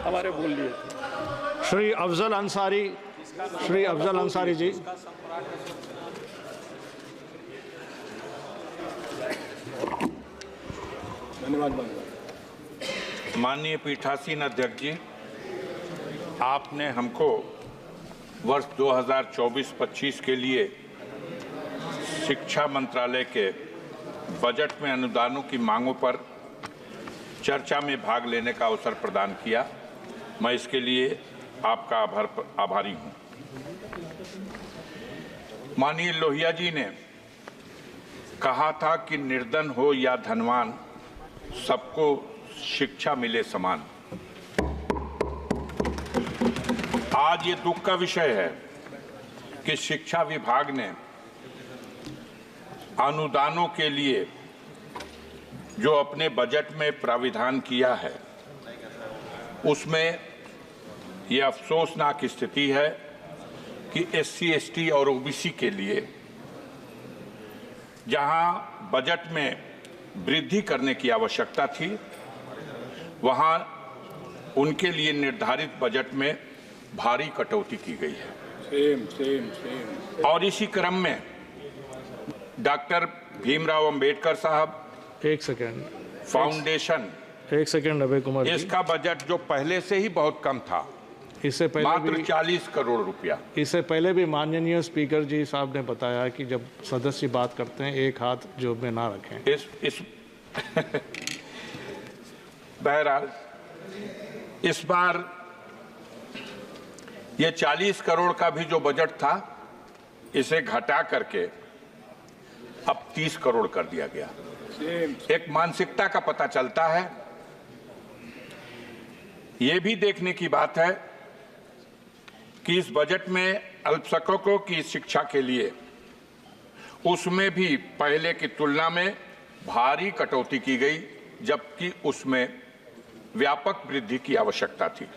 हमारे बोल लिए थे। श्री अफजल अंसारी जी। धन्यवाद। माननीय पीठासीन अध्यक्ष जी, आपने हमको वर्ष 2024-25 के लिए शिक्षा मंत्रालय के बजट में अनुदानों की मांगों पर चर्चा में भाग लेने का अवसर प्रदान किया। मैं इसके लिए आपका आभारी हूं। माननीय लोहिया जी ने कहा था कि निर्धन हो या धनवान, सबको शिक्षा मिले समान। आज ये दुख का विषय है कि शिक्षा विभाग ने अनुदानों के लिए जो अपने बजट में प्राविधान किया है, उसमें यह अफसोसनाक स्थिति है कि SC, ST और OBC के लिए जहां बजट में वृद्धि करने की आवश्यकता थी, वहां उनके लिए निर्धारित बजट में भारी कटौती की गई है। सेम। और इसी क्रम में डॉक्टर भीमराव अंबेडकर साहब एक सेकेंड फाउंडेशन अभय कुमार जी, इसका बजट जो पहले से ही बहुत कम था, इससे पहले मात्र 40 करोड़ रुपया। इससे पहले भी माननीय स्पीकर जी साहब ने बताया कि जब सदस्य बात करते हैं एक हाथ जेब में ना रखें। इस बहरहाल इस बार ये 40 करोड़ का भी जो बजट था, इसे घटा करके अब 30 करोड़ कर दिया गया। एक मानसिकता का पता चलता है। ये भी देखने की बात है कि इस बजट में अल्पसंख्यकों की शिक्षा के लिए उसमें भी पहले की तुलना में भारी कटौती की गई, जबकि उसमें व्यापक वृद्धि की आवश्यकता थी।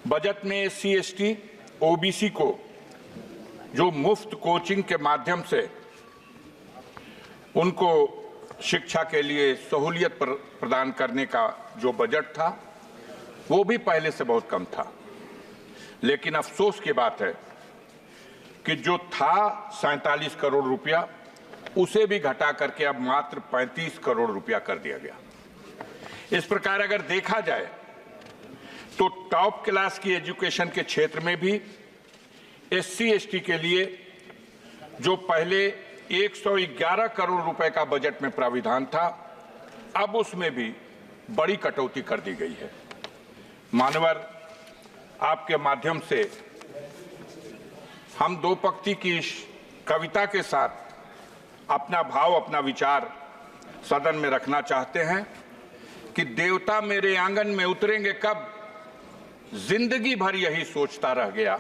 बजट में SC, ST, OBC को जो मुफ्त कोचिंग के माध्यम से उनको शिक्षा के लिए सहूलियत प्रदान करने का जो बजट था, वो भी पहले से बहुत कम था। लेकिन अफसोस की बात है कि जो था 47 करोड़ रुपया, उसे भी घटा करके अब मात्र 35 करोड़ रुपया कर दिया गया। इस प्रकार अगर देखा जाए तो टॉप क्लास की एजुकेशन के क्षेत्र में भी SC, ST के लिए जो पहले 111 करोड़ रुपए का बजट में प्राविधान था, अब उसमें भी बड़ी कटौती कर दी गई है। मानवर, आपके माध्यम से हम दो पंक्ति की कविता के साथ अपना भाव, अपना विचार सदन में रखना चाहते हैं कि देवता मेरे आंगन में उतरेंगे कब, जिंदगी भर यही सोचता रह गया,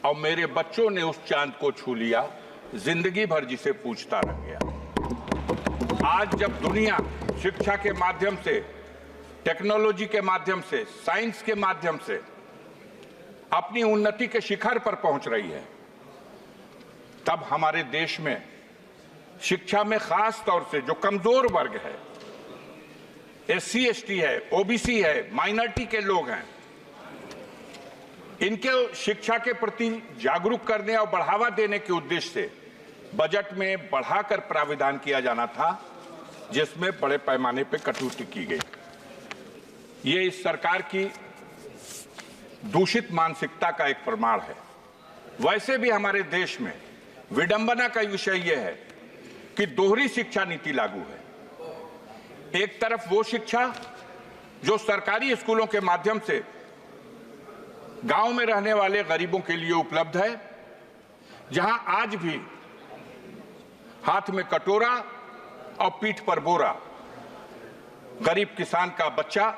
और मेरे बच्चों ने उस चांद को छू लिया, जिंदगी भर जिसे पूछता रह गया। आज जब दुनिया शिक्षा के माध्यम से, टेक्नोलॉजी के माध्यम से, साइंस के माध्यम से अपनी उन्नति के शिखर पर पहुंच रही है, तब हमारे देश में शिक्षा में खास तौर से जो कमजोर वर्ग है, SC, ST है, OBC है, माइनॉरिटी के लोग हैं, इनके शिक्षा के प्रति जागरूक करने और बढ़ावा देने के उद्देश्य से बजट में बढ़ाकर प्राविधान किया जाना था, जिसमें बड़े पैमाने पर कटौती की गई। ये इस सरकार की दूषित मानसिकता का एक प्रमाण है। वैसे भी हमारे देश में विडंबना का विषय यह है कि दोहरी शिक्षा नीति लागू है। एक तरफ वो शिक्षा जो सरकारी स्कूलों के माध्यम से गांव में रहने वाले गरीबों के लिए उपलब्ध है, जहां आज भी हाथ में कटोरा और पीठ पर बोरा गरीब किसान का बच्चा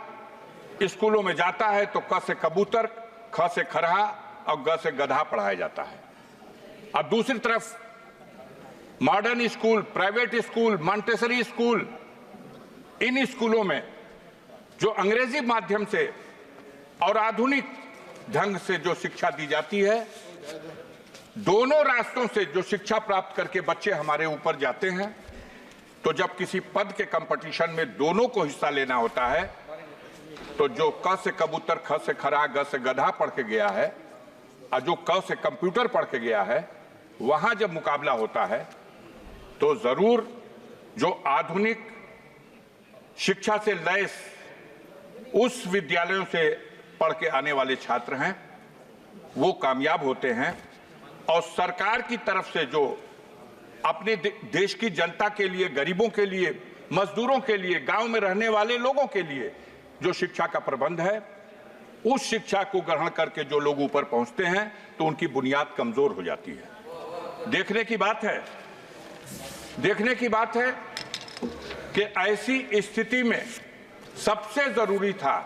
स्कूलों में जाता है तो क से कबूतर, ख से खरहा और ग से गधा पढ़ाया जाता है। और दूसरी तरफ modern school, private school, Montessori school, इन स्कूलों में जो अंग्रेजी माध्यम से और आधुनिक ढंग से जो शिक्षा दी जाती है, दोनों रास्तों से जो शिक्षा प्राप्त करके बच्चे हमारे ऊपर जाते हैं, तो जब किसी पद के कंपटीशन में दोनों को हिस्सा लेना होता है तो जो क से कबूतर, ख से खरा, ग से गधा पढ़ के गया है और जो क से कंप्यूटर पढ़ के गया है, वहां जब मुकाबला होता है तो जरूर जो आधुनिक शिक्षा से लैस उस विद्यालयों से पढ़ के आने वाले छात्र हैं वो कामयाब होते हैं। और सरकार की तरफ से जो अपने देश की जनता के लिए, गरीबों के लिए, मजदूरों के लिए, गांव में रहने वाले लोगों के लिए जो शिक्षा का प्रबंध है, उस शिक्षा को ग्रहण करके जो लोग ऊपर पहुंचते हैं तो उनकी बुनियाद कमजोर हो जाती है। देखने की बात है कि ऐसी स्थिति में सबसे जरूरी था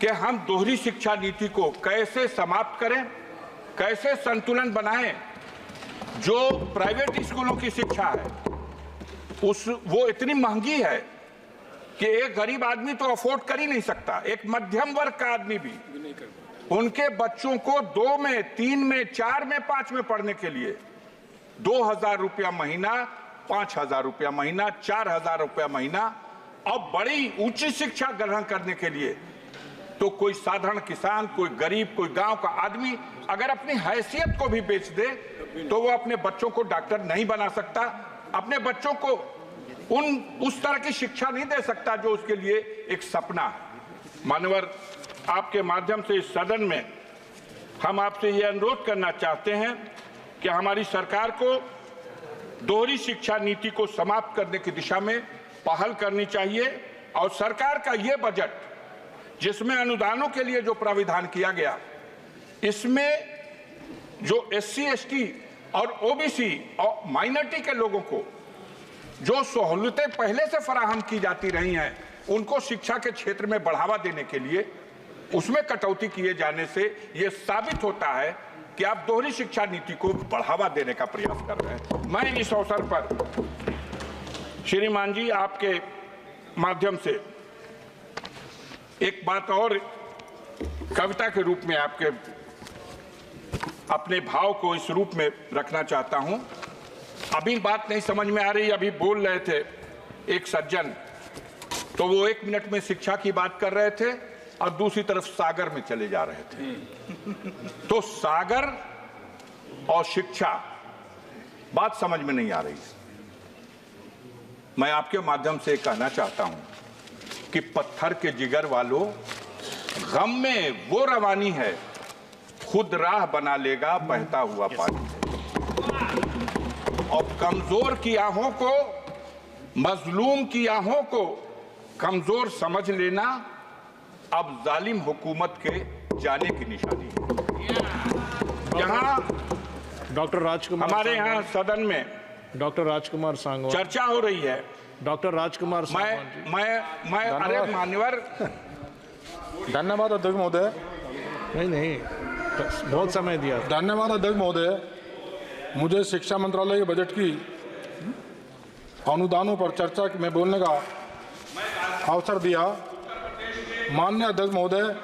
कि हम दोहरी शिक्षा नीति को कैसे समाप्त करें, कैसे संतुलन बनाएं। जो प्राइवेट स्कूलों की शिक्षा है वो इतनी महंगी है कि एक गरीब आदमी तो अफोर्ड कर ही नहीं सकता, एक मध्यम वर्ग का आदमी भी उनके बच्चों को 2 में, 3 में, 4 में, 5 में पढ़ने के लिए 2,000 रुपया महीना, 5,000 रुपया महीना, 4,000 रुपया महीना, और बड़ी ऊंची शिक्षा ग्रहण करने के लिए तो कोई साधारण किसान, कोई गरीब, कोई गांव का आदमी अगर अपनी हैसियत को भी बेच दे तो वो अपने बच्चों को डॉक्टर नहीं बना सकता, अपने बच्चों को उस तरह की शिक्षा नहीं दे सकता जो उसके लिए एक सपना है। मान्यवर, आपके माध्यम से इस सदन में हम आपसे ये अनुरोध करना चाहते हैं कि हमारी सरकार को दोहरी शिक्षा नीति को समाप्त करने की दिशा में पहल करनी चाहिए। और सरकार का ये बजट जिसमें अनुदानों के लिए जो प्राविधान किया गया, इसमें जो SC, ST और OBC और माइनॉरिटी के लोगों को जो सहूलतें पहले से फराहम की जाती रही हैं, उनको शिक्षा के क्षेत्र में बढ़ावा देने के लिए उसमें कटौती किए जाने से यह साबित होता है कि आप दोहरी शिक्षा नीति को बढ़ावा देने का प्रयास कर रहे हैं। मैं इस अवसर पर श्रीमान जी आपके माध्यम से एक बात और कविता के रूप में आपके अपने भाव को इस रूप में रखना चाहता हूं। अभी बात नहीं समझ में आ रही, अभी बोल रहे थे एक सज्जन, तो वो 1 मिनट में शिक्षा की बात कर रहे थे और दूसरी तरफ सागर में चले जा रहे थे। तो सागर और शिक्षा बात समझ में नहीं आ रही। मैं आपके माध्यम से कहना चाहता हूं कि पत्थर के जिगर वालों, गम में वो रवानी है, खुद राह बना लेगा बहता हुआ पानी है। और कमजोर की आहों को, मजलूम की आहों को कमजोर समझ लेना अब जालिम हुकूमत के जाने की निशानी है। यहाँ डॉक्टर राजकुमार, हमारे यहाँ सदन में डॉक्टर राजकुमार सांगवान चर्चा हो रही है। डॉक्टर राजकुमार सांगवान जी। मैं अरे मान्यवर, धन्यवाद अध्यक्ष महोदय। नहीं, बहुत समय दिया। धन्यवाद अध्यक्ष महोदय। मुझे शिक्षा मंत्रालय के बजट की अनुदानों पर चर्चा में बोलने का अवसर दिया। माननीय अध्यक्ष महोदय,